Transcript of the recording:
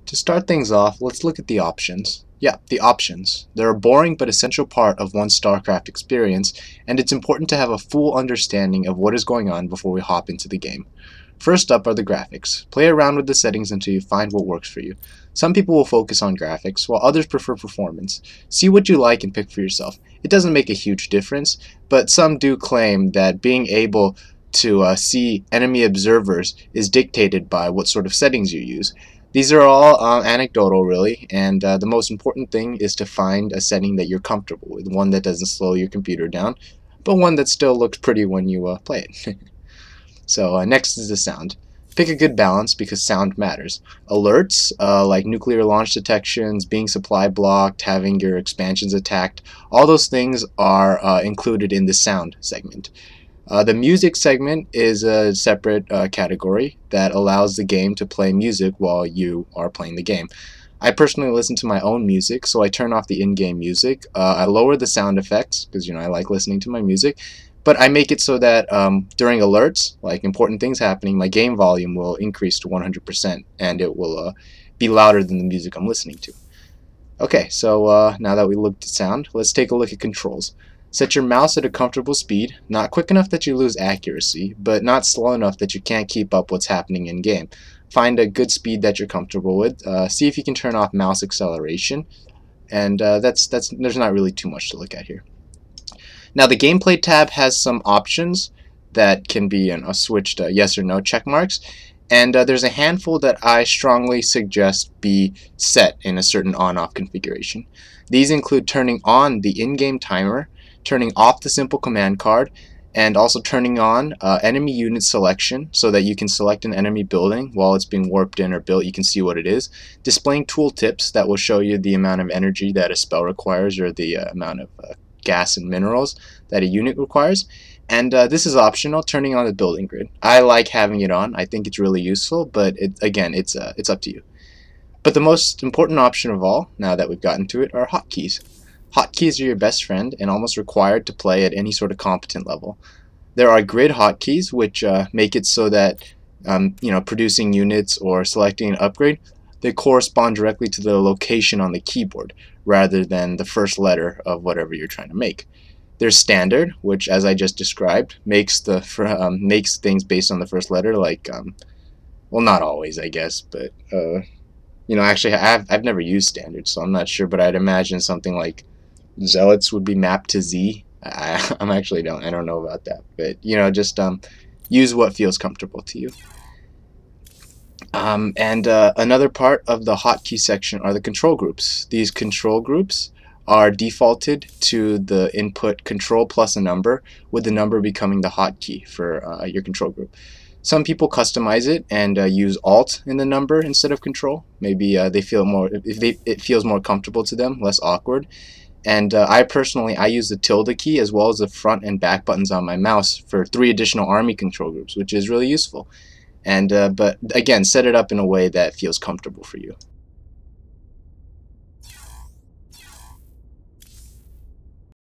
To start things off, let's look at the options. Yeah, the options. They're a boring but essential part of one's StarCraft experience, and it's important to have a full understanding of what is going on before we hop into the game. First up are the graphics. Play around with the settings until you find what works for you. Some people will focus on graphics, while others prefer performance. See what you like and pick for yourself. It doesn't make a huge difference, but some do claim that being able to see enemy observers is dictated by what sort of settings you use. These are all anecdotal, really, and the most important thing is to find a setting that you're comfortable with, one that doesn't slow your computer down, but one that still looks pretty when you play it. So next is the sound. Pick a good balance because sound matters. Alerts, like nuclear launch detections, being supply blocked, having your expansions attacked, all those things are included in the sound segment. The music segment is a separate category that allows the game to play music while you are playing the game. I personally listen to my own music, so I turn off the in-game music. I lower the sound effects because I like listening to my music, but I make it so that during alerts, like important things happening, my game volume will increase to 100% and it will be louder than the music I'm listening to. Okay, so now that we looked at sound, let's take a look at controls. Set your mouse at a comfortable speed, not quick enough that you lose accuracy, but not slow enough that you can't keep up what's happening in game. Find a good speed that you're comfortable with. See if you can turn off mouse acceleration, and there's not really too much to look at here. Now the gameplay tab has some options that can be switched yes or no check marks, and there's a handful that I strongly suggest be set in a certain on-off configuration. These include turning on the in-game timer, turning off the simple command card, and also turning on enemy unit selection so that you can select an enemy building while it's being warped in or built. You can see what it is. Displaying tooltips that will show you the amount of energy that a spell requires or the amount of gas and minerals that a unit requires. And this is optional, turning on the building grid. I like having it on. I think it's really useful, but again, it's up to you. But the most important option of all, now that we've gotten to it, are hotkeys. Hotkeys are your best friend and almost required to play at any sort of competent level. There are grid hotkeys, which make it so that producing units or selecting an upgrade, they correspond directly to the location on the keyboard rather than the first letter of whatever you're trying to make. There's standard, which, as I just described, makes things based on the first letter, like well, not always, I guess, but actually I've never used standard, so I'm not sure, but I'd imagine something like Zealots would be mapped to Z. I don't know about that, but just use what feels comfortable to you. Another part of the hotkey section are the control groups. These control groups are defaulted to the input control plus a number, with the number becoming the hotkey for your control group. Some people customize it and use Alt in the number instead of Control. Maybe it feels more comfortable to them, less awkward. And I use the tilde key as well as the front and back buttons on my mouse for 3 additional army control groups, which is really useful. And but again, set it up in a way that feels comfortable for you.